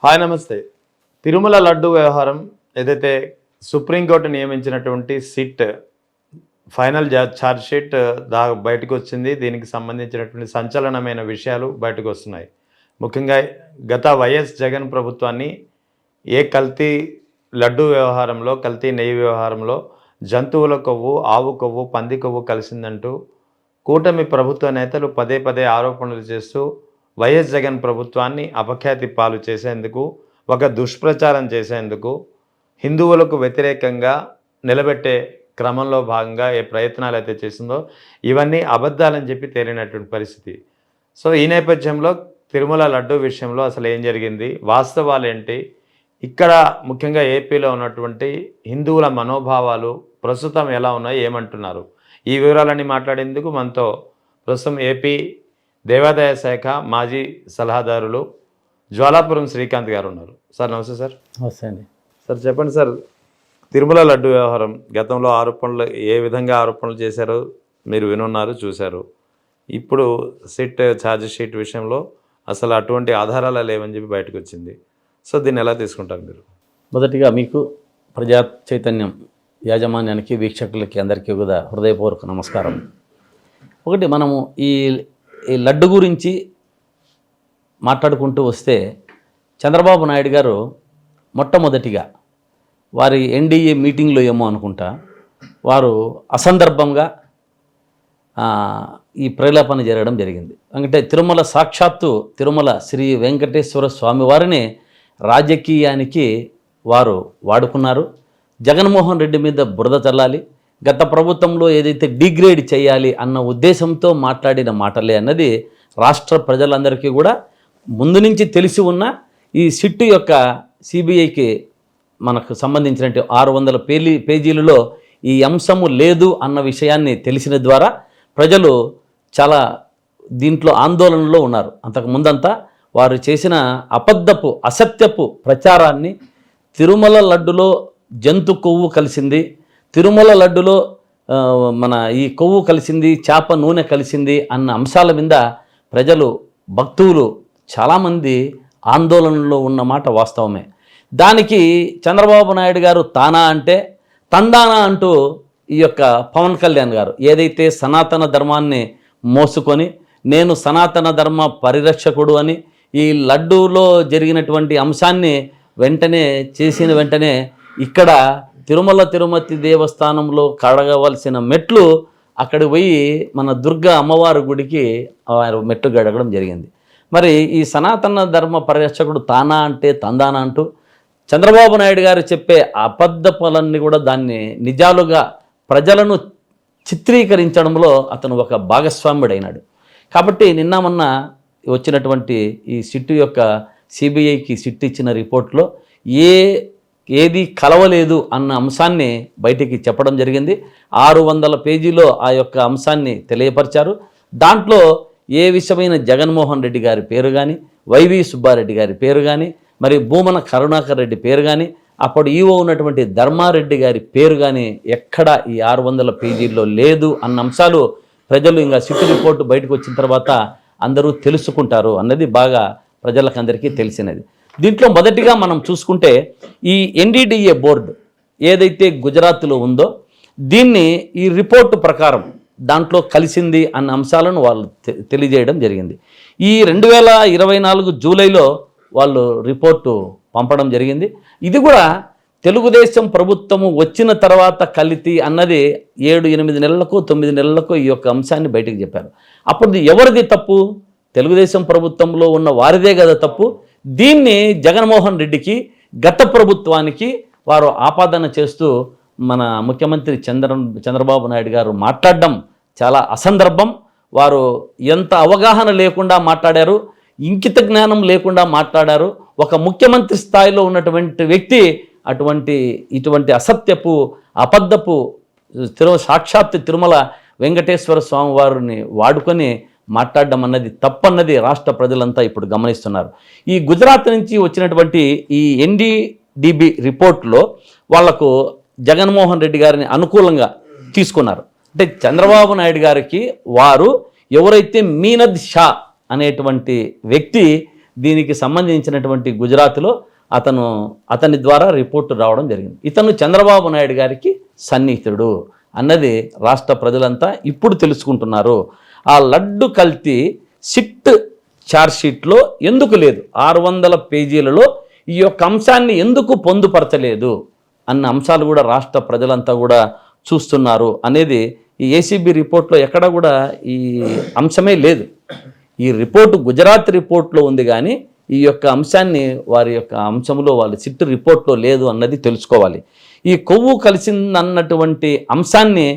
Hi నమస్తే. తిరుమల లడ్డు వ్యవహారం ఏదైతే సుప్రీంకోర్టు నియమించినటువంటి సిట్ ఫైనల్ ఛార్జ్ షీట్ బయటకు వచ్చింది. దీనికి సంబంధించినటువంటి సంచలనమైన విషయాలు బయటకు వస్తున్నాయి. ముఖ్యంగా గత వైఎస్ జగన్ ప్రభుత్వాన్ని కల్తీ లడ్డు వ్యవహారంలో, కల్తీ నెయ్యి వ్యవహారంలో జంతువుల కొవ్వు, ఆవు కొవ్వు, పంది కొవ్వు కలిసిందంటూ కూటమి ప్రభుత్వ నేతలు పదే పదే ఆరోపణలు చేస్తూ వైఎస్ జగన్ ప్రభుత్వాన్ని అపఖ్యాతి పాలు చేసేందుకు, ఒక దుష్ప్రచారం చేసేందుకు, హిందువులకు వ్యతిరేకంగా నిలబెట్టే క్రమంలో భాగంగా ఏ ప్రయత్నాలు అయితే చేసిందో ఇవన్నీ అబద్ధాలని చెప్పి తేలినటువంటి పరిస్థితి. సో ఈ నేపథ్యంలో తిరుమల లడ్డు విషయంలో అసలు ఏం జరిగింది, వాస్తవాలు ఏంటి, ఇక్కడ ముఖ్యంగా ఏపీలో ఉన్నటువంటి హిందువుల మనోభావాలు ప్రస్తుతం ఎలా ఉన్నాయి, ఏమంటున్నారు, ఈ వివరాలన్నీ మాట్లాడేందుకు మనతో ప్రస్తుతం ఏపీ దేవాదాయ శాఖ మాజీ సలహాదారులు జ్వాలాపురం శ్రీకాంత్ గారు ఉన్నారు. సార్ నమస్తే. సార్ నమస్తే అండి. సార్ చెప్పండి సార్, తిరుమల లడ్డు వ్యవహారం గతంలో ఆరోపణలు ఏ విధంగా ఆరోపణలు చేశారో మీరు వినున్నారు, చూశారు. ఇప్పుడు సిట్ ఛార్జ్ షీట్ విషయంలో అసలు అటువంటి ఆధారాలు లేవని చెప్పి బయటకు వచ్చింది. సో దీన్ని ఎలా తీసుకుంటారు మీరు? మొదటిగా మీకు ప్రజా చైతన్యం యాజమాన్యానికి, వీక్షకులకి అందరికీ కూడా హృదయపూర్వక నమస్కారం. ఒకటి, మనము ఈ లడ్డు గురించి మాట్లాడుకుంటూ వస్తే చంద్రబాబు నాయుడు గారు మొట్టమొదటిగా వారి ఎన్డీఏ మీటింగ్లో ఏమో అనుకుంటా వారు అసందర్భంగా ఈ ప్రలాపన జరగడం జరిగింది. అంటే తిరుమల సాక్షాత్తు తిరుమల శ్రీ వెంకటేశ్వర స్వామి వారిని రాజకీయానికి వారు వాడుకున్నారు. జగన్మోహన్ రెడ్డి మీద బురద చల్లాలి, గత ప్రభుత్వంలో ఏదైతే డిగ్రేడ్ చేయాలి అన్న ఉద్దేశంతో మాట్లాడిన మాటలే అన్నది రాష్ట్ర ప్రజలందరికీ కూడా ముందు నుంచి తెలిసి ఉన్న ఈ సిట్ యొక్క సిబిఐకి మనకు సంబంధించినట్టు 600 పేజీలలో ఈ అంశము లేదు అన్న విషయాన్ని తెలిసిన ద్వారా ప్రజలు చాలా దీంట్లో ఆందోళనలో ఉన్నారు. అంతకు ముందంతా వారు చేసిన అబద్ధపు, అసత్యపు ప్రచారాన్ని, తిరుమల లడ్డులో జంతు కొవ్వు కలిసింది, తిరుమల లడ్డులో మన ఈ కొవ్వు కలిసింది, చేప నూనె కలిసింది అన్న అంశాల మీద ప్రజలు, భక్తులు చాలామంది ఆందోళనలో ఉన్నమాట వాస్తవమే. దానికి చంద్రబాబు నాయుడు గారు తానా అంటే తందానా అంటూ ఈ యొక్క పవన్ కళ్యాణ్ గారు ఏదైతే సనాతన ధర్మాన్ని మోసుకొని నేను సనాతన ధర్మ పరిరక్షకుడు అని ఈ లడ్డూలో జరిగినటువంటి అంశాన్ని చేసిన వెంటనే ఇక్కడ తిరుమతి దేవస్థానంలో కడగవలసిన మెట్లు అక్కడికి పోయి మన దుర్గా అమ్మవారి గుడికి మెట్లు గడగడం జరిగింది. మరి ఈ సనాతన ధర్మ పరిరక్షకుడు తానా అంటే తందానా అంటూ చంద్రబాబు నాయుడు గారు చెప్పే అబద్ధపులన్నీ కూడా దాన్ని నిజాలుగా ప్రజలను చిత్రీకరించడంలో అతను ఒక భాగస్వామ్యుడైనాడు. కాబట్టి నిన్న మొన్న వచ్చినటువంటి ఈ సిట్టు యొక్క సిబిఐకి సిట్ ఇచ్చిన రిపోర్ట్లో ఏది కలవలేదు అన్న అంశాన్ని బయటికి చెప్పడం జరిగింది. 600 పేజీలో ఆ యొక్క అంశాన్ని తెలియపరిచారు. దాంట్లో ఏ విషయమైన జగన్మోహన్ రెడ్డి గారి పేరు కానీ, వైవి సుబ్బారెడ్డి గారి పేరు కానీ, మరి భూమన కరుణాకర్ రెడ్డి పేరు కానీ, అప్పుడు ఈవో ఉన్నటువంటి ధర్మారెడ్డి గారి పేరు కానీ ఎక్కడ ఈ 600 పేజీల్లో లేదు అన్న అంశాలు ప్రజలు ఇంకా సిట్ రిపోర్టు బయటకు వచ్చిన తర్వాత అందరూ తెలుసుకుంటారు అన్నది బాగా ప్రజలకందరికీ తెలిసినది. దీంట్లో మొదటిగా మనం చూసుకుంటే ఈ ఎన్డీడీఏ బోర్డు ఏదైతే గుజరాత్లో ఉందో దీన్ని ఈ రిపోర్టు ప్రకారం దాంట్లో కలిసింది అన్న అంశాలను వాళ్ళు తెలియజేయడం జరిగింది. ఈ 2024 జూలైలో వాళ్ళు రిపోర్టు పంపడం జరిగింది. ఇది కూడా తెలుగుదేశం ప్రభుత్వము వచ్చిన తర్వాత కలితి అన్నది 7-8 నెలలకు 9 నెలలకు ఈ యొక్క అంశాన్ని బయటకు చెప్పారు. అప్పుడు ఎవరిది తప్పు? తెలుగుదేశం ప్రభుత్వంలో ఉన్న వారిదే కదా తప్పు. దీన్ని జగన్మోహన్ రెడ్డికి, గత ప్రభుత్వానికి వారు ఆపాదన చేస్తూ మన ముఖ్యమంత్రి చంద్రబాబు నాయుడు గారు మాట్లాడడం చాలా అసందర్భం. వారు ఎంత అవగాహన లేకుండా మాట్లాడారు, ఇంకిత జ్ఞానం లేకుండా మాట్లాడారు. ఒక ముఖ్యమంత్రి స్థాయిలో ఉన్నటువంటి వ్యక్తి ఇటువంటి అసత్యపు, అబద్ధపు సాక్షాత్ తిరుమల వెంకటేశ్వర స్వామి వారిని వాడుకొని మాట్లాడడం అన్నది తప్పన్నది రాష్ట్ర ప్రజలంతా ఇప్పుడు గమనిస్తున్నారు. ఈ గుజరాత్ నుంచి వచ్చినటువంటి ఈ ఎన్డీడీబీ రిపోర్ట్లో వాళ్లకు జగన్మోహన్ రెడ్డి గారిని అనుకూలంగా తీసుకున్నారు. అంటే చంద్రబాబు నాయుడు గారికి వారు ఎవరైతే మీనద్ షా అనేటువంటి వ్యక్తి దీనికి సంబంధించినటువంటి గుజరాత్లో అతని ద్వారా రిపోర్టు రావడం జరిగింది. ఇతను చంద్రబాబు నాయుడు గారికి సన్నిహితుడు అన్నది రాష్ట్ర ప్రజలంతా ఇప్పుడు తెలుసుకుంటున్నారు. ఆ లడ్డు కల్తీ సిట్ ఛార్జ్షీట్లో ఎందుకు లేదు, 600 పేజీలలో ఈ యొక్క అంశాన్ని ఎందుకు పొందుపరచలేదు అన్న అంశాలు కూడా రాష్ట్ర ప్రజలంతా కూడా చూస్తున్నారు అనేది ఈ ఏసీబీ రిపోర్ట్లో ఎక్కడ కూడా ఈ అంశమే లేదు. ఈ రిపోర్టు గుజరాత్ రిపోర్ట్లో ఉంది, కానీ ఈ యొక్క అంశాన్ని వారి యొక్క అంశంలో వాళ్ళు సిట్ రిపోర్ట్లో లేదు అన్నది తెలుసుకోవాలి. ఈ కొవ్వు కలిసిందన్నటువంటి అంశాన్ని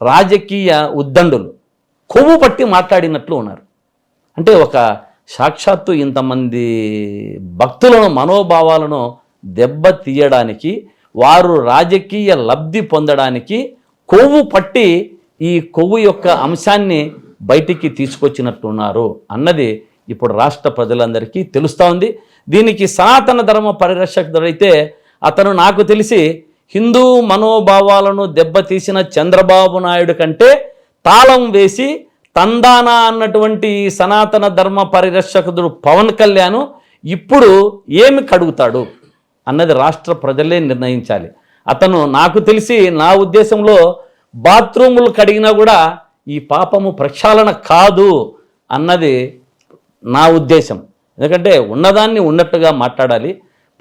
రాజకీయ ఉద్దండులు కొవ్వు పట్టి మాట్లాడినట్లు ఉన్నారు. అంటే ఒక సాక్షాత్తు ఇంతమంది భక్తులను మనోభావాలను దెబ్బ తీయడానికి, వారు రాజకీయ లబ్ధి పొందడానికి కొవ్వు పట్టి ఈ కొవ్వు యొక్క అంశాన్ని బయటికి తీసుకొచ్చినట్టున్నారు అన్నది ఇప్పుడు రాష్ట్ర ప్రజలందరికీ తెలుస్తూ ఉంది. దీనికి సనాతన ధర్మ పరిరక్షకుడైతే అతను నాకు తెలిసి హిందూ మనోభావాలను దెబ్బతీసిన చంద్రబాబు నాయుడు కంటే తాళం వేసి తందానా అన్నటువంటి సనాతన ధర్మ పరిరక్షకుడు పవన్ కళ్యాణ్ ఇప్పుడు ఏమి కడుగుతాడు అన్నది రాష్ట్ర ప్రజలే నిర్ణయించాలి. అతను నాకు తెలిసి నా ఉద్దేశంలో బాత్రూములు కడిగినా కూడా ఈ పాపము ప్రక్షాళన కాదు అన్నది నా ఉద్దేశం. ఎందుకంటే ఉన్నదాన్ని ఉన్నట్టుగా మాట్లాడాలి.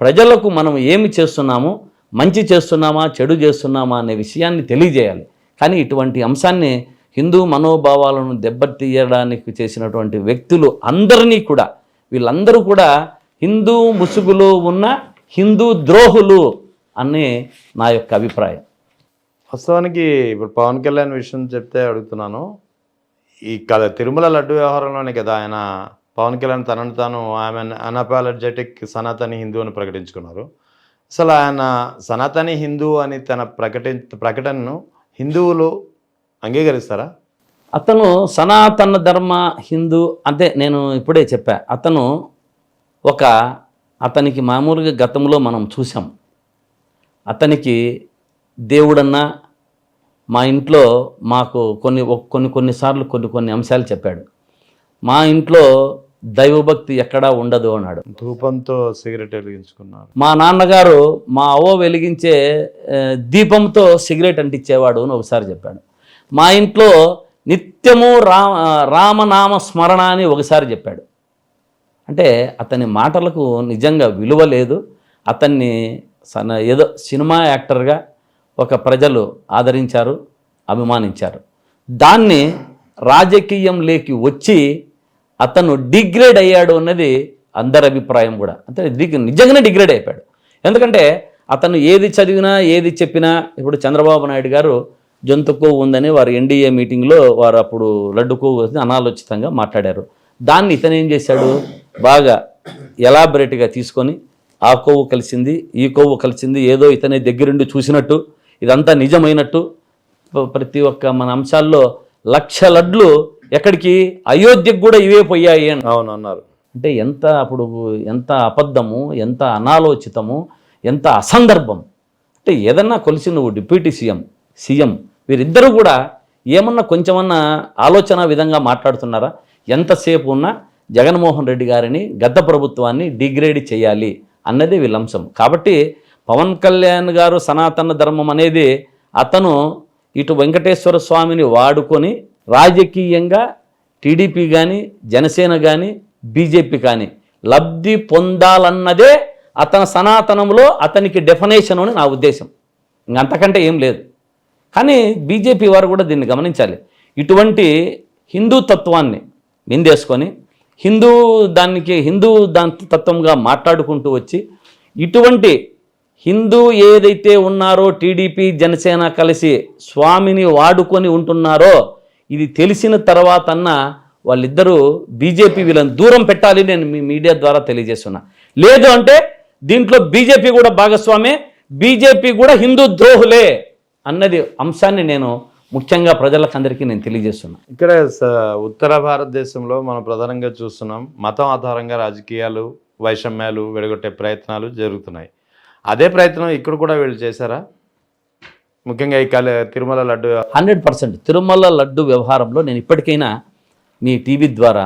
ప్రజలకు మనం ఏమి చేస్తున్నాము, మంచి చేస్తున్నామా చెడు చేస్తున్నామా అనే విషయాన్ని తెలియజేయాలి. కానీ ఇటువంటి అంశాన్ని హిందూ మనోభావాలను దెబ్బతీయడానికి చేసినటువంటి వ్యక్తులు అందరినీ కూడా, వీళ్ళందరూ కూడా హిందూ ముసుగులో ఉన్న హిందూ ద్రోహులు అనే నా యొక్క అభిప్రాయం. వాస్తవానికి ఇప్పుడు పవన్ కళ్యాణ్ విషయం చెప్తే అడుగుతున్నాను. ఈ తిరుమల లడ్డు వ్యవహారంలోనే కదా ఆయన పవన్ కళ్యాణ్ తనను తాను ఆమె అన్అపాలజెటిక్ సనాతని హిందూ అని ప్రకటించుకున్నారు. అసలు ఆయన సనాతని హిందూ అని తన ప్రకటనను హిందువులు అంగీకరిస్తారా? అతను సనాతన ధర్మ హిందూ అంటే నేను ఇప్పుడే చెప్పా. అతనికి మామూలుగా గతంలో మనం చూసాం. అతనికి దేవుడన్నా మా ఇంట్లో మాకు కొన్నిసార్లు కొన్ని అంశాలు చెప్పాడు. మా ఇంట్లో దైవభక్తి ఎక్కడా ఉండదు అన్నాడు. ధూపంతో సిగరెట్ వెలిగించుకున్నారు. మా నాన్నగారు మా అవ్వ వెలిగించే దీపంతో సిగరెట్ అంటించేవాడు అని ఒకసారి చెప్పాడు. మా ఇంట్లో నిత్యము రామనామ స్మరణ అని ఒకసారి చెప్పాడు. అంటే అతని మాటలకు నిజంగా విలువ లేదు. అతన్ని ఏదో సినిమా యాక్టర్గా ఒక ప్రజలు ఆదరించారు, అభిమానించారు. దాన్ని రాజకీయంలోకి వచ్చి అతను డిగ్రేడ్ అయ్యాడు అన్నది అందరి అభిప్రాయం కూడా. అంటే నిజంగానే డిగ్రేడ్ అయిపోయాడు. ఎందుకంటే అతను ఏది చదివినా ఏది చెప్పినా, ఇప్పుడు చంద్రబాబు నాయుడు గారు జంతు కొవ్వు ఉందని వారు ఎన్డీఏ మీటింగ్లో వారు అప్పుడు లడ్డు కొవ్వు అనాలోచితంగా మాట్లాడారు. దాన్ని ఇతను ఏం చేశాడు, బాగా ఎలాబరేట్గా తీసుకొని ఆ కొవ్వు కలిసింది ఈ కొవ్వు కలిసింది ఏదో ఇతనే దగ్గరుండి చూసినట్టు, ఇదంతా నిజమైనట్టు ప్రతి ఒక్క మన అంశాల్లో 1,00,000 లడ్లు ఎక్కడికి అయోధ్యకు కూడా ఇవే పోయాయి అని అవును అన్నారు. అంటే ఎంత అబద్ధము, ఎంత అనాలోచితము, ఎంత అసందర్భం. అంటే ఏదన్నా కొలిసి నువ్వు డిప్యూటీ సీఎం వీరిద్దరూ కూడా ఏమన్నా కొంచెమన్నా ఆలోచన విధంగా మాట్లాడుతున్నారా? ఎంతసేపు ఉన్నా జగన్మోహన్ రెడ్డి గారిని గత ప్రభుత్వాన్ని డిగ్రేడ్ చేయాలి అన్నది వీళ్ళ అంశం. కాబట్టి పవన్ కళ్యాణ్ గారు సనాతన ధర్మం అనేది అతను ఇటు వెంకటేశ్వర స్వామిని వాడుకొని రాజకీయంగా టీడీపీ కానీ జనసేన కానీ బీజేపీ కానీ లబ్ధి పొందాలన్నదే అతని సనాతనంలో అతనికి డెఫినేషన్ అని నా ఉద్దేశం. ఇంకంతకంటే ఏం లేదు. కానీ బీజేపీ వారు కూడా దీన్ని గమనించాలి. ఇటువంటి హిందూ తత్వాన్ని మిందేసుకొని హిందూ తత్వంగా మాట్లాడుకుంటూ వచ్చి ఇటువంటి హిందూ ఏదైతే ఉన్నారో టీడీపీ జనసేన కలిసి స్వామిని వాడుకొని ఉంటున్నారో ఇది తెలిసిన తర్వాతన్నా వాళ్ళిద్దరూ బీజేపీ వీళ్ళని దూరం పెట్టాలి నేను మీ మీడియా ద్వారా తెలియజేస్తున్నా. లేదు అంటే దీంట్లో బీజేపీ కూడా భాగస్వామే, బీజేపీ కూడా హిందూ ద్రోహులే అన్నది అంశాన్ని నేను ముఖ్యంగా ప్రజలకందరికీ నేను తెలియజేస్తున్నా. ఇక్కడ ఉత్తర భారతదేశంలో మనం ప్రధానంగా చూస్తున్నాం, మతం ఆధారంగా రాజకీయాలు వైషమ్యాలు విడగొట్టే ప్రయత్నాలు జరుగుతున్నాయి. అదే ప్రయత్నం ఇక్కడ కూడా వీళ్ళు చేశారా? ముఖ్యంగా ఈ తిరుమల లడ్డు 100% తిరుమల లడ్డు వ్యవహారంలో నేను ఇప్పటికైనా మీ టీవీ ద్వారా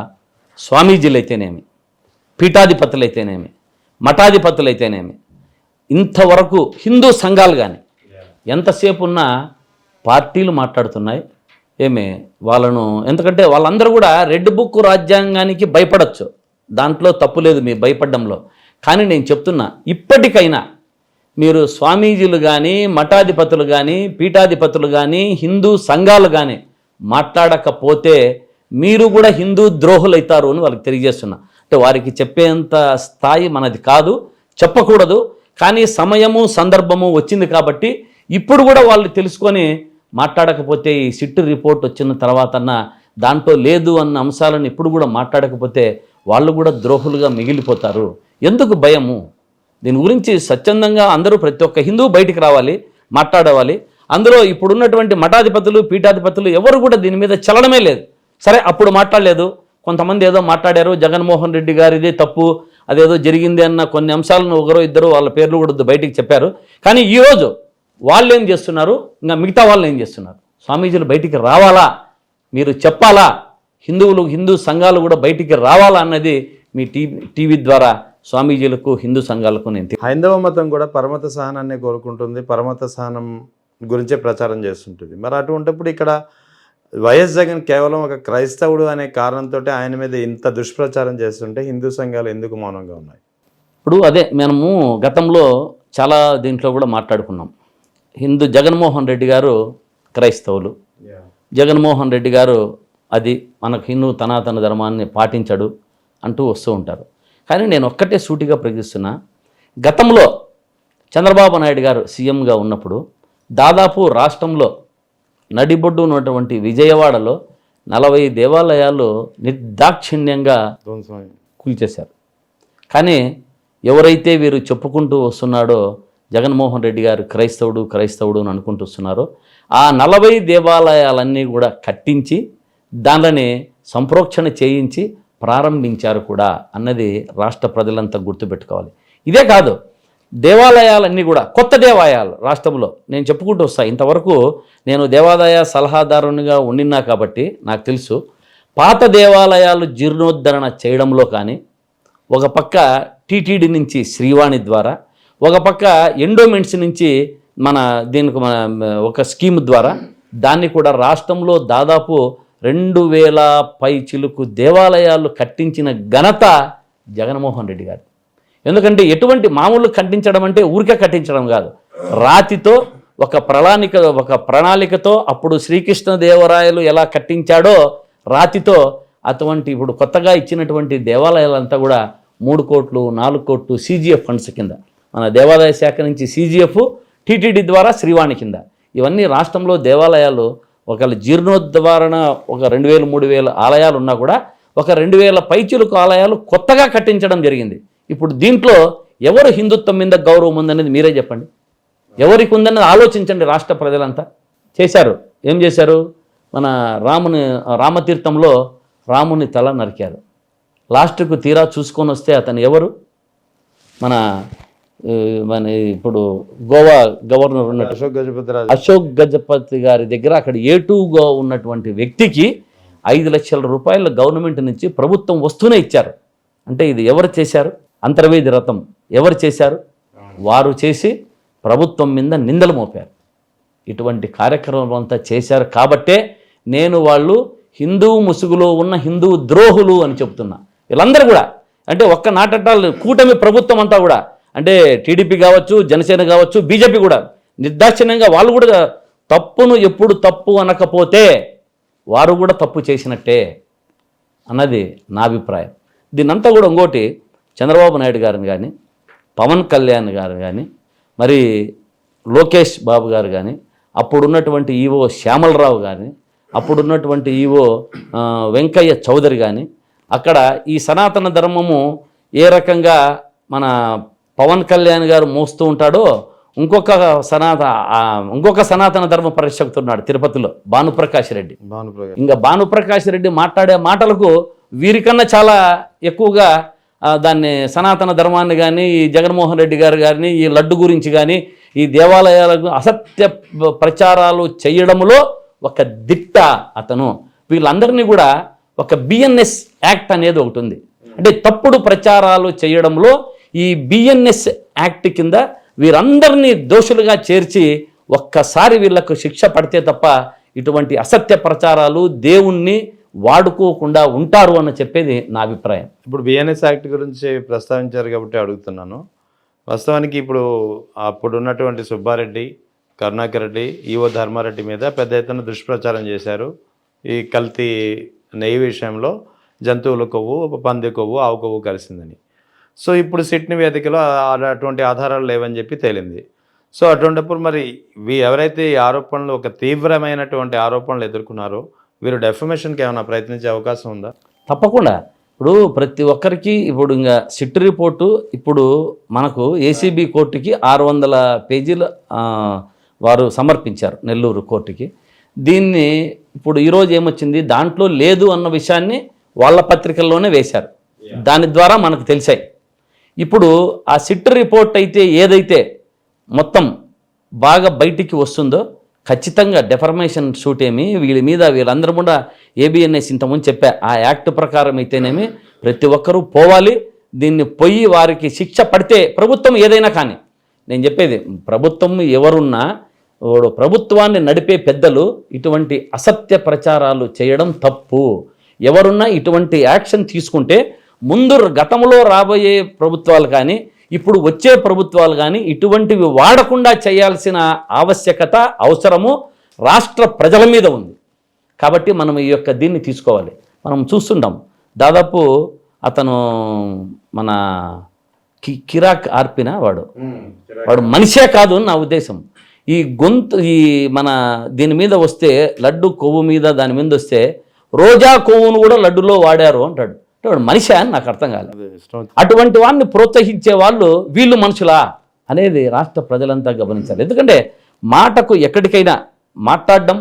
స్వామీజీలు అయితేనేమి, పీఠాధిపతులైతేనేమి, మఠాధిపతులైతేనేమి, ఇంతవరకు హిందూ సంఘాలు కానీ ఎంతసేపు ఉన్న పార్టీలు మాట్లాడుతున్నాయి. ఏమే వాళ్ళను, ఎందుకంటే వాళ్ళందరూ కూడా రెడ్ బుక్ రాజ్యాంగానికి భయపడచ్చు, దాంట్లో తప్పు లేదు మీ భయపడడంలో. కానీ నేను చెప్తున్నా, ఇప్పటికైనా మీరు స్వామీజీలు కానీ, మఠాధిపతులు కానీ, పీఠాధిపతులు కానీ, హిందూ సంఘాలు కానీ మాట్లాడకపోతే మీరు కూడా హిందూ ద్రోహులైతారు అని వాళ్ళకి తెలియజేస్తున్నా. అంటే వారికి చెప్పేంత స్థాయి మనది కాదు, చెప్పకూడదు. కానీ సమయము సందర్భము వచ్చింది కాబట్టి ఇప్పుడు కూడా వాళ్ళు తెలుసుకొని మాట్లాడకపోతే, ఈ సిట్ రిపోర్ట్ వచ్చిన తర్వాతన్నా దాంట్లో లేదు అన్న అంశాలను ఇప్పుడు కూడా మాట్లాడకపోతే వాళ్ళు కూడా ద్రోహులుగా మిగిలిపోతారు. ఎందుకు భయము? దీని గురించి స్వచ్ఛందంగా అందరూ ప్రతి ఒక్క హిందూ బయటికి రావాలి, మాట్లాడవాలి. అందులో ఇప్పుడున్నటువంటి మఠాధిపతులు, పీఠాధిపతులు ఎవరు కూడా దీని మీద చలనమే లేదు. సరే, అప్పుడు మాట్లాడలేదు, కొంతమంది ఏదో మాట్లాడారు, జగన్మోహన్ రెడ్డి గారిది తప్పు, అదేదో జరిగింది అన్న కొన్ని అంశాలను ఒకరో ఇద్దరు వాళ్ళ పేర్లు కూడా బయటికి చెప్పారు. కానీ ఈరోజు వాళ్ళు ఏం చేస్తున్నారు, ఇంకా మిగతా వాళ్ళు ఏం చేస్తున్నారు? స్వామీజీలు బయటికి రావాలా, మీరు చెప్పాలా, హిందూ సంఘాలు కూడా బయటికి రావాలా అన్నది మీ టీవీ ద్వారా స్వామీజీలకు, హిందూ సంఘాలకు నేను. హైందవ మతం కూడా పరమత సహనాన్ని కోరుకుంటుంది, పరమత సహనం గురించే ప్రచారం చేస్తుంటుంది. మరి అటువంటిప్పుడు ఇక్కడ వైఎస్ జగన్ కేవలం ఒక క్రైస్తవుడు అనే కారణంతో ఆయన మీద ఇంత దుష్ప్రచారం చేస్తుంటే హిందూ సంఘాలు ఎందుకు మౌనంగా ఉన్నాయి? ఇప్పుడు అదే మనము గతంలో చాలా దీంట్లో కూడా మాట్లాడుకున్నాం. జగన్మోహన్ రెడ్డి గారు క్రైస్తవులు, జగన్మోహన్ రెడ్డి గారు అది మనకు హిందూ సనాతన ధర్మాన్ని పాటించడు అంటూ వస్తూ ఉంటారు. కానీ నేను ఒక్కటే సూటిగా ప్రశ్నిస్తున్నా, గతంలో చంద్రబాబు నాయుడు గారు సీఎంగా ఉన్నప్పుడు దాదాపు రాష్ట్రంలో నడిబొడ్డు ఉన్నటువంటి విజయవాడలో 40 దేవాలయాలు నిర్దాక్షిణ్యంగా కూల్చేశారు. కానీ ఎవరైతే వీరు చెప్పుకుంటూ వస్తున్నాడో జగన్మోహన్ రెడ్డి గారు క్రైస్తవుడు అని అనుకుంటూ వస్తున్నారో ఆ 40 దేవాలయాలన్నీ కూడా కట్టించి దానిని సంప్రోక్షణ చేయించి ప్రారంభించారు కూడా అన్నది రాష్ట్ర ప్రజలంతా గుర్తుపెట్టుకోవాలి. ఇదే కాదు, దేవాలయాలన్నీ కూడా కొత్త దేవాలయాలు రాష్ట్రంలో నేను చెప్పుకుంటూ వస్తాను. ఇంతవరకు నేను దేవాదాయ సలహాదారునిగా ఉండినా కాబట్టి నాకు తెలుసు. పాత దేవాలయాలు జీర్ణోద్ధరణ చేయడంలో కానీ, ఒక పక్క టీటీడీ నుంచి శ్రీవాణి ద్వారా, ఒక పక్క ఎండోమెంట్స్ నుంచి దీనికి ఒక స్కీమ్ ద్వారా దాన్ని కూడా రాష్ట్రంలో దాదాపు 2000 పైచిలుకు దేవాలయాలు కట్టించిన ఘనత జగన్మోహన్ రెడ్డి గారు. ఎందుకంటే ఎటువంటి మామూలు కట్టించడం అంటే ఊరికే కట్టించడం కాదు, రాతితో ఒక ప్రణాళికతో అప్పుడు శ్రీకృష్ణదేవరాయలు ఎలా కట్టించాడో రాతితో అటువంటి ఇప్పుడు కొత్తగా ఇచ్చినటువంటి దేవాలయాలంతా కూడా 3 కోట్లు 4 కోట్లు CGF ఫండ్స్ కింద, మన దేవాదాయ శాఖ నుంచి CGF, టీటీడీ ద్వారా శ్రీవాణి కింద ఇవన్నీ రాష్ట్రంలో దేవాలయాలు ఒకవేళ జీర్ణోద్ధరణ ఒక 2000 3000 ఆలయాలు ఉన్నా కూడా ఒక 2000 పైచిలుకు ఆలయాలు కొత్తగా కట్టించడం జరిగింది. ఇప్పుడు దీంట్లో ఎవరు హిందుత్వం మీద గౌరవం ఉందనేది మీరే చెప్పండి. ఎవరికి ఉందన్నది ఆలోచించండి. రాష్ట్ర ప్రజలంతా చేశారు. ఏం చేశారు? మన రామతీర్థంలో రాముని తల నరికారు. లాస్ట్కు తీరా చూసుకొని వస్తే అతను ఎవరు? మన ఇప్పుడు గోవా గవర్నర్ ఉన్నట్టు అశోక్ గజపతి గారి దగ్గర అక్కడ A2గా ఉన్నటువంటి వ్యక్తికి 5 లక్షల రూపాయలు గవర్నమెంట్ నుంచి ప్రభుత్వం వస్తూనే ఇచ్చారు. అంటే ఇది ఎవరు చేశారు? అంతర్వేది రథం ఎవరు చేశారు? వారు చేసి ప్రభుత్వం మీద నిందలు మోపారు. ఇటువంటి కార్యక్రమం అంతా చేశారు కాబట్టే నేను వాళ్ళు హిందూ ముసుగులో ఉన్న హిందూ ద్రోహులు అని చెప్తున్నా. వీళ్ళందరూ కూడా అంటే ఒక్క నాటకాలు కూటమి ప్రభుత్వం అంతా కూడా అంటే టీడీపీ కావచ్చు, జనసేన కావచ్చు, బీజేపీ కూడా నిర్దాక్షిణ్యంగా వాళ్ళు కూడా తప్పును ఎప్పుడు తప్పు అనకపోతే వారు కూడా తప్పు చేసినట్టే అన్నది నా అభిప్రాయం. దీన్నంతా కూడా ఇంకోటి చంద్రబాబు నాయుడు గారిని కానీ, పవన్ కళ్యాణ్ గారు కానీ, మరి లోకేష్ బాబు గారు కానీ, అప్పుడున్నటువంటి ఈవో శ్యామలరావు కానీ, అప్పుడున్నటువంటి ఈవో వెంకయ్య చౌదరి కానీ, అక్కడ ఈ సనాతన ధర్మము ఏ రకంగా మన పవన్ కళ్యాణ్ గారు మోస్తూ ఉంటాడో ఇంకొక సనాతన ధర్మ పరిరక్షకుడు ఉన్నాడు తిరుపతిలో, భానుప్రకాష్ రెడ్డి. ఇంకా భానుప్రకాష్ రెడ్డి మాట్లాడే మాటలకు వీరికన్నా చాలా ఎక్కువగా దాన్ని సనాతన ధర్మాన్ని కానీ, ఈ జగన్మోహన్ రెడ్డి గారు కానీ, ఈ లడ్డు గురించి కానీ, ఈ దేవాలయాలకు అసత్య ప్రచారాలు చేయడంలో ఒక దిట్ట అతను. వీళ్ళందరినీ కూడా ఒక BNS యాక్ట్ అనేది ఒకటి ఉంది, అంటే తప్పుడు ప్రచారాలు చేయడంలో ఈ బిఎన్ఎస్ యాక్ట్ కింద వీరందరినీ దోషులుగా చేర్చి ఒక్కసారి వీళ్లకు శిక్ష పడితే తప్ప ఇటువంటి అసత్య ప్రచారాలు దేవుణ్ణి వాడుకోకుండా ఉంటారు అని చెప్పేది నా అభిప్రాయం. ఇప్పుడు బిఎన్ఎస్ యాక్ట్ గురించి ప్రస్తావించారు కాబట్టి అడుగుతున్నాను. వాస్తవానికి ఇప్పుడు అప్పుడు ఉన్నటువంటి సుబ్బారెడ్డి, కరుణాకర్ రెడ్డి, ఈవో ధర్మారెడ్డి మీద పెద్ద ఎత్తున దుష్ప్రచారం చేశారు. ఈ కల్తీ నెయ్యి విషయంలో జంతువుల కొవ్వు, పంది కొవ్వు, ఆవు కొవ్వు కలిసిందని. సో ఇప్పుడు సిట్ నివేదికలో అటువంటి ఆధారాలు లేవని చెప్పి తేలింది. సో అటువంటిప్పుడు మరి ఎవరైతే ఈ ఆరోపణలు, ఒక తీవ్రమైనటువంటి ఆరోపణలు ఎదుర్కొన్నారో వీరు డెఫమేషన్కి ఏమైనా ప్రయత్నించే అవకాశం ఉందా? తప్పకుండా. ఇప్పుడు ప్రతి ఒక్కరికి ఇప్పుడు ఇంకా సిట్ రిపోర్టు ఇప్పుడు మనకు ఏసీబీ కోర్టుకి 600 పేజీలు వారు సమర్పించారు నెల్లూరు కోర్టుకి. దీన్ని ఇప్పుడు ఈరోజు ఏమొచ్చింది, దాంట్లో లేదు అన్న విషయాన్ని వాళ్ళ పత్రికల్లోనే వేశారు. దాని ద్వారా మనకు తెలిసాయి. ఇప్పుడు ఆ సిట్ రిపోర్ట్ అయితే ఏదైతే మొత్తం బాగా బయటికి వస్తుందో ఖచ్చితంగా డెఫర్మేషన్ షూట్ ఏమి వీళ్ళ మీద వీళ్ళందరూ కూడా ఏబిఎన్ఎస్ ఇంతకుముందు చెప్పా ఆ యాక్ట్ ప్రకారం అయితేనేమి ప్రతి ఒక్కరూ పోవాలి. దీన్ని పోయి వారికి శిక్ష పడితే ప్రభుత్వం ఏదైనా కానీ, నేను చెప్పేది ప్రభుత్వం ఎవరున్నా ప్రభుత్వాన్ని నడిపే పెద్దలు ఇటువంటి అసత్య ప్రచారాలు చేయడం తప్పు. ఎవరున్నా ఇటువంటి యాక్షన్ తీసుకుంటే ముందు గతంలో రాబోయే ప్రభుత్వాలు కానీ ఇప్పుడు వచ్చే ప్రభుత్వాలు కానీ ఇటువంటివి వాడకుండా చేయాల్సిన ఆవశ్యకత, అవసరము రాష్ట్ర ప్రజల మీద ఉంది. కాబట్టి మనం ఈ యొక్క దీన్ని తీసుకోవాలి. మనం చూస్తుంటాం దాదాపు అతను మన కిరాక్ ఆర్పిన వాడు మనిషే కాదు నా ఉద్దేశం. ఈ గొంతు ఈ మన దీని మీద వస్తే లడ్డు కొవ్వు మీద దాని మీద వస్తే రోజా కొవ్వును కూడా లడ్డులో వాడారు అంటాడు. అంటే వాడు మనిషా అని నాకు అర్థం కాలేదు. అటువంటి వాడిని ప్రోత్సహించే వాళ్ళు వీళ్ళు మనుషులా అనేది రాష్ట్ర ప్రజలంతా గమనించాలి. ఎందుకంటే మాటకు ఎక్కడికైనా మాట్లాడడం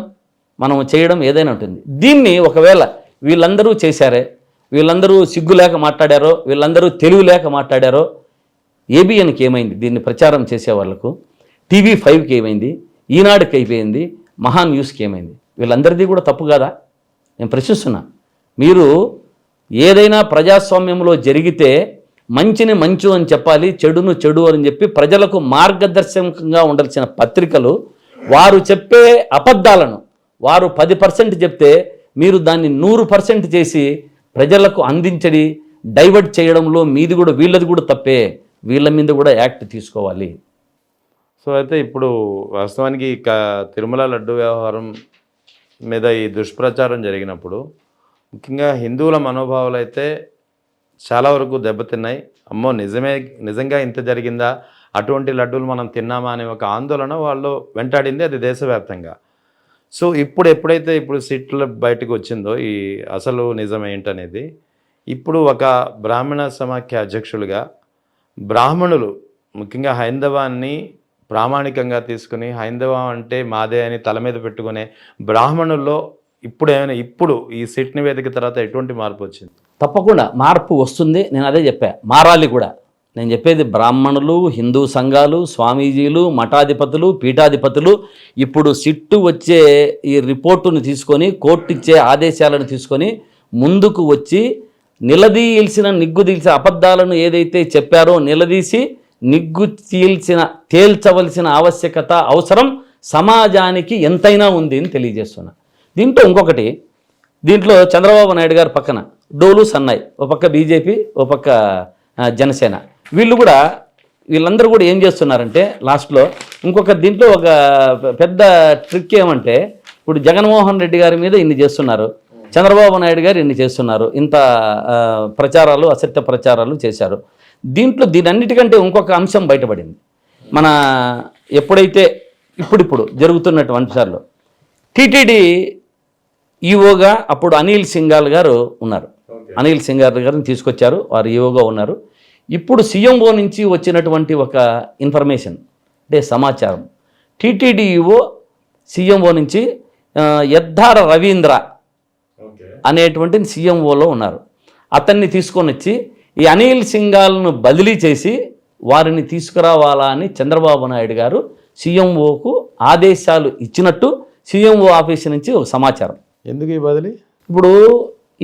మనం చేయడం ఏదైనా ఉంటుంది. దీన్ని ఒకవేళ వీళ్ళందరూ చేశారే, వీళ్ళందరూ సిగ్గు లేక మాట్లాడారో, వీళ్ళందరూ తెలివి లేక మాట్లాడారో, ఏబిఎన్కి ఏమైంది, దీన్ని ప్రచారం చేసే వాళ్ళకు, TV5కి ఏమైంది, ఈనాడుకి అయిపోయింది, మహా న్యూస్కి ఏమైంది, వీళ్ళందరిది కూడా తప్పు కాదా? నేను ప్రశ్నిస్తున్నా. మీరు ఏదైనా ప్రజాస్వామ్యంలో జరిగితే మంచిని మంచు అని చెప్పాలి, చెడును చెడు అని చెప్పి ప్రజలకు మార్గదర్శకంగా ఉండాల్సిన పత్రికలు వారు చెప్పే అబద్ధాలను వారు 10% చెప్తే మీరు దాన్ని 100% చేసి ప్రజలకు అందించడి డైవర్ట్ చేయడంలో మీది కూడా వీళ్ళది కూడా తప్పే. వీళ్ళ మీద కూడా యాక్ట్ తీసుకోవాలి. సో అయితే ఇప్పుడు వాస్తవానికి తిరుమల లడ్డు వ్యవహారం మీద ఈ దుష్ప్రచారం జరిగినప్పుడు ముఖ్యంగా హిందువుల మనోభావాలు అయితే చాలా వరకు దెబ్బతిన్నాయి. అమ్మో నిజంగా ఇంత జరిగిందా, అటువంటి లడ్డూలు మనం తిన్నామా అనే ఒక ఆందోళన వాళ్ళు వెంటాడింది, అది దేశవ్యాప్తంగా. సో ఎప్పుడైతే సిట్లు బయటకు వచ్చిందో ఈ అసలు నిజం ఏంటనేది, ఇప్పుడు ఒక బ్రాహ్మణ సమాఖ్య అధ్యక్షులుగా బ్రాహ్మణులు ముఖ్యంగా హైందవాన్ని ప్రామాణికంగా తీసుకుని హైందవం అంటే మాదే అని తల మీద పెట్టుకునే బ్రాహ్మణుల్లో ఇప్పుడు ఈ సిట్ నివేదిక తర్వాత ఎటువంటి మార్పు వచ్చింది? తప్పకుండా మార్పు వస్తుంది. నేను అదే చెప్పా, మారాలి కూడా. నేను చెప్పేది బ్రాహ్మణులు, హిందూ సంఘాలు, స్వామీజీలు, మఠాధిపతులు, పీఠాధిపతులు ఇప్పుడు సిట్టు వచ్చే ఈ రిపోర్టును తీసుకొని, కోర్టు ఇచ్చే ఆదేశాలను తీసుకొని ముందుకు వచ్చి నిగ్గుదీల్చిన అబద్ధాలను ఏదైతే చెప్పారో నిలదీసి తేల్చవలసిన ఆవశ్యకత, అవసరం సమాజానికి ఎంతైనా ఉంది అని తెలియజేస్తున్నా. దీంట్లో ఇంకొకటి, దీంట్లో చంద్రబాబు నాయుడు గారు పక్కన డోలు సన్నాయి, ఒక పక్క బీజేపీ, ఒక పక్క జనసేన, వీళ్ళందరూ కూడా ఏం చేస్తున్నారంటే లాస్ట్లో ఇంకొక దీంట్లో ఒక పెద్ద ట్రిక్ ఏమంటే, ఇప్పుడు జగన్మోహన్ రెడ్డి గారి మీద ఇన్ని చేస్తున్నారు, చంద్రబాబు నాయుడు గారు ఇన్ని చేస్తున్నారు, ఇంత ప్రచారాలు, అసత్య ప్రచారాలు చేశారు. దీనన్నిటికంటే ఇంకొక అంశం బయటపడింది. మన ఎప్పుడైతే ఇప్పుడు జరుగుతున్నటువంటి అంశాల్లో టీటీడీ ఈఓగా అప్పుడు అనిల్ సింఘాల్ గారు ఉన్నారు. అనిల్ సింఘాల్ గారిని తీసుకొచ్చారు, వారు ఈఓగా ఉన్నారు. ఇప్పుడు సీఎంఓ నుంచి వచ్చినటువంటి ఒక ఇన్ఫర్మేషన్ అంటే సమాచారం, టీటీడీ ఈఓ సీఎంఓ నుంచి యద్ధార రవీంద్ర అనేటువంటి సీఎంఓలో ఉన్నారు. అతన్ని తీసుకొని వచ్చి ఈ అనిల్ సింఘాల్ను బదిలీ చేసి వారిని తీసుకురావాలా అని చంద్రబాబు నాయుడు గారు సీఎంఓకు ఆదేశాలు ఇచ్చినట్టు సీఎంఓ ఆఫీస్ నుంచి ఒక సమాచారం. ఎందుకు ఈ బదిలీ? ఇప్పుడు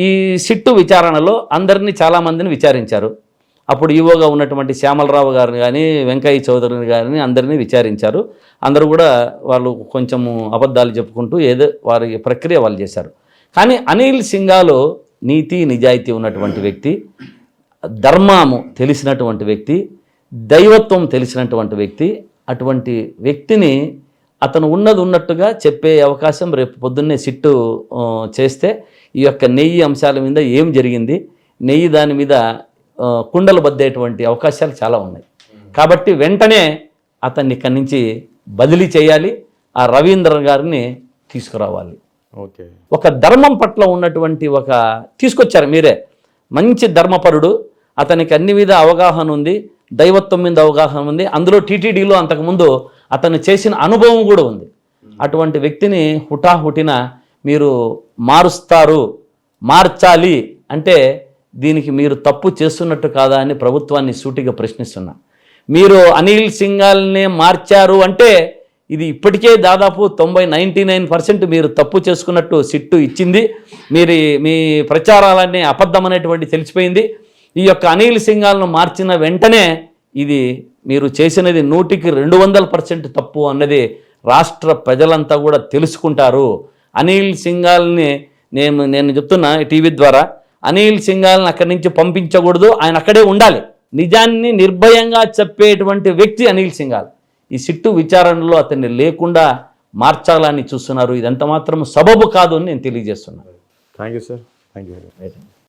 ఈ సిట్టు విచారణలో అందరినీ చాలామందిని విచారించారు. అప్పుడు ఈవోగా ఉన్నటువంటి శ్యామలరావు గారిని కానీ వెంకయ్య చౌదరిని గారిని అందరినీ విచారించారు. అందరూ కూడా వాళ్ళు కొంచెము అబద్ధాలు చెప్పుకుంటూ ఏదో వారి ప్రక్రియ వాళ్ళు చేశారు. కానీ అనిల్ సింఘాల్ నీతి నిజాయితీ ఉన్నటువంటి వ్యక్తి, ధర్మము తెలిసినటువంటి వ్యక్తి, దైవత్వం తెలిసినటువంటి వ్యక్తి. అటువంటి వ్యక్తిని అతను ఉన్నది ఉన్నట్టుగా చెప్పే అవకాశం రేపు పొద్దున్నే సిట్టు చేస్తే ఈ యొక్క నెయ్యి అంశాల మీద ఏం జరిగింది, నెయ్యి దాని మీద కుండలు బద్దేటువంటి అవకాశాలు చాలా ఉన్నాయి. కాబట్టి వెంటనే అతన్ని ఇక్కడి నుంచి బదిలీ చేయాలి, ఆ రవీంద్ర గారిని తీసుకురావాలి. ఓకే, ఒక ధర్మం పట్ల ఉన్నటువంటి తీసుకొచ్చారు మీరే, మంచి ధర్మపరుడు, అతనికి అన్ని మీద అవగాహన ఉంది, దైవత్వం మీద అవగాహన ఉంది, అందులో టీటీడీలో అంతకుముందు అతను చేసిన అనుభవం కూడా ఉంది. అటువంటి వ్యక్తిని హుటాహుటిన మీరు మార్చాలి అంటే దీనికి మీరు తప్పు చేస్తున్నట్టు కాదా అని ప్రభుత్వాన్ని సూటిగా ప్రశ్నిస్తున్నా. మీరు అనిల్ సింఘాల్నే మార్చారు అంటే ఇది ఇప్పటికే దాదాపు 99% మీరు తప్పు చేసుకున్నట్టు సిట్టు ఇచ్చింది. మీ ప్రచారాలన్నీ అబద్ధం అనేటువంటి తెలిసిపోయింది. ఈ యొక్క అనిల్ సింఘాల్ను మార్చిన వెంటనే ఇది మీరు చేసినది 100% తప్పు అన్నది రాష్ట్ర ప్రజలంతా కూడా తెలుసుకుంటారు. అనిల్ సింఘాల్ని నేను చెప్తున్నా టీవీ ద్వారా, అనిల్ సింఘాల్ని అక్కడి నుంచి పంపించకూడదు, ఆయన అక్కడే ఉండాలి. నిజాన్ని నిర్భయంగా చెప్పేటువంటి వ్యక్తి అనిల్ సింఘాల్. ఈ సిట్టు విచారణలో అతన్ని లేకుండా మార్చాలని చూస్తున్నారు. ఇదంత మాత్రం సబబు కాదు అని నేను తెలియజేస్తున్నాను. Thank you sir. Thank you.